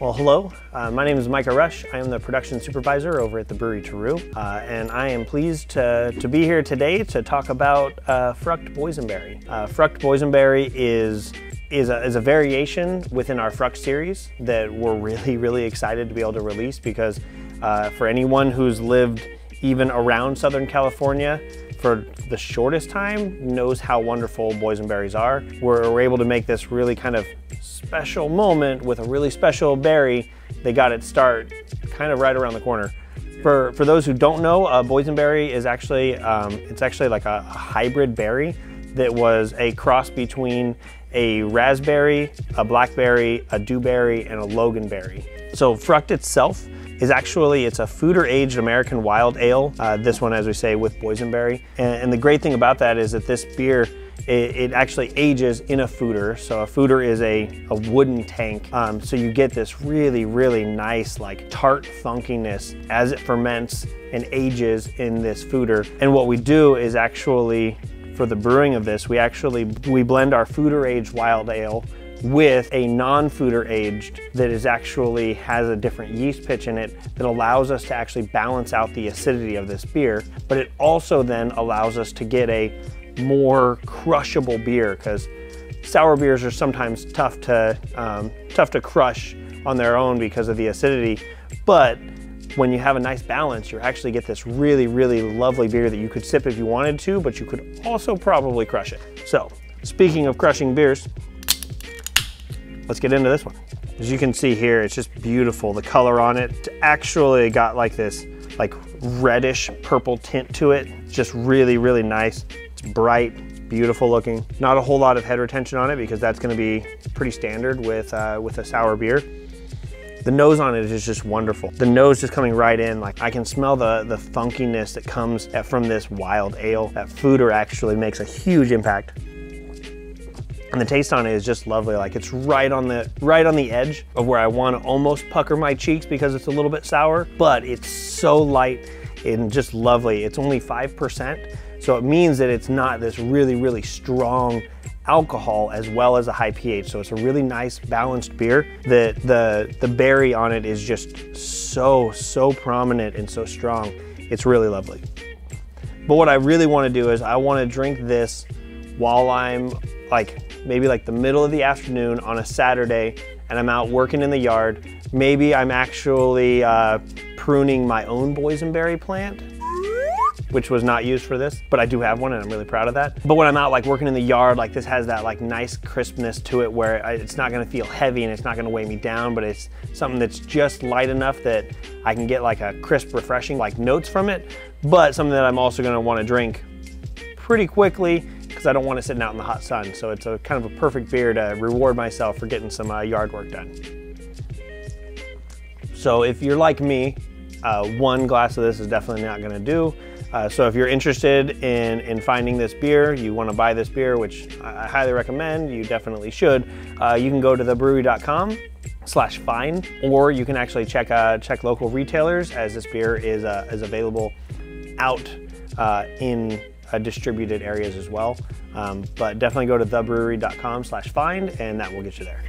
Well, hello, my name is Micah Rush. I am the production supervisor over at the Brewery Teru, and I am pleased to be here today to talk about Frucht boysenberry. Frucht boysenberry is a variation within our Frucht series that we're really excited to be able to release because for anyone who's lived even around Southern California for the shortest time knows how wonderful boysenberries are. We're able to make this really kind of special moment with a really special berry. They got its start kind of right around the corner. For those who don't know, boysenberry is actually it's actually like a hybrid berry that was a cross between a raspberry, a blackberry, a dewberry, and a loganberry. So Frucht itself is actually, it's a foeder aged American wild ale. This one, as we say, with boysenberry. And the great thing about that is that this beer, it actually ages in a foeder. So a foeder is a wooden tank. So you get this really nice like tart funkiness as it ferments and ages in this foeder. And what we do is actually, for the brewing of this, we blend our foeder aged wild ale with a non-foeder aged that is actually has a different yeast pitch in it that allows us to actually balance out the acidity of this beer, but it also then allows us to get a more crushable beer, because sour beers are sometimes tough to crush on their own because of the acidity, but when you have a nice balance, you actually get this really lovely beer that you could sip if you wanted to, but you could also probably crush it. So speaking of crushing beers, let's get into this one. As you can see here, it's just beautiful. The color on it, it's actually got like this like reddish purple tint to it. It's just really nice. It's bright, beautiful looking. Not a whole lot of head retention on it because that's gonna be pretty standard with a sour beer. The nose on it is just wonderful. The nose just coming right in, like I can smell the funkiness that comes from this wild ale. That foeder actually makes a huge impact. And the taste on it is just lovely. Like it's right on the edge of where I want to almost pucker my cheeks because it's a little bit sour, but it's so light and just lovely. It's only 5%, so it means that it's not this really strong alcohol as well as a high pH. So it's a really nice balanced beer that the berry on it is just so prominent and so strong. It's really lovely. But what I really want to do is I want to drink this while I'm maybe like the middle of the afternoon on a Saturday and I'm out working in the yard. Maybe I'm actually pruning my own boysenberry plant, which was not used for this, but I do have one and I'm really proud of that. But when I'm out like working in the yard, like this has that like nice crispness to it where it's not gonna feel heavy and it's not gonna weigh me down, but it's something that's just light enough that I can get like a crisp, refreshing like notes from it, but something that I'm also gonna wanna drink pretty quickly because I don't want it sitting out in the hot sun. So it's a kind of a perfect beer to reward myself for getting some yard work done. So if you're like me, one glass of this is definitely not gonna do. So if you're interested in finding this beer, you wanna buy this beer, which I highly recommend, you definitely should, you can go to thebrewery.com/find, or you can actually check local retailers, as this beer is available out in distributed areas as well. But definitely go to thebrewery.com/find and that will get you there.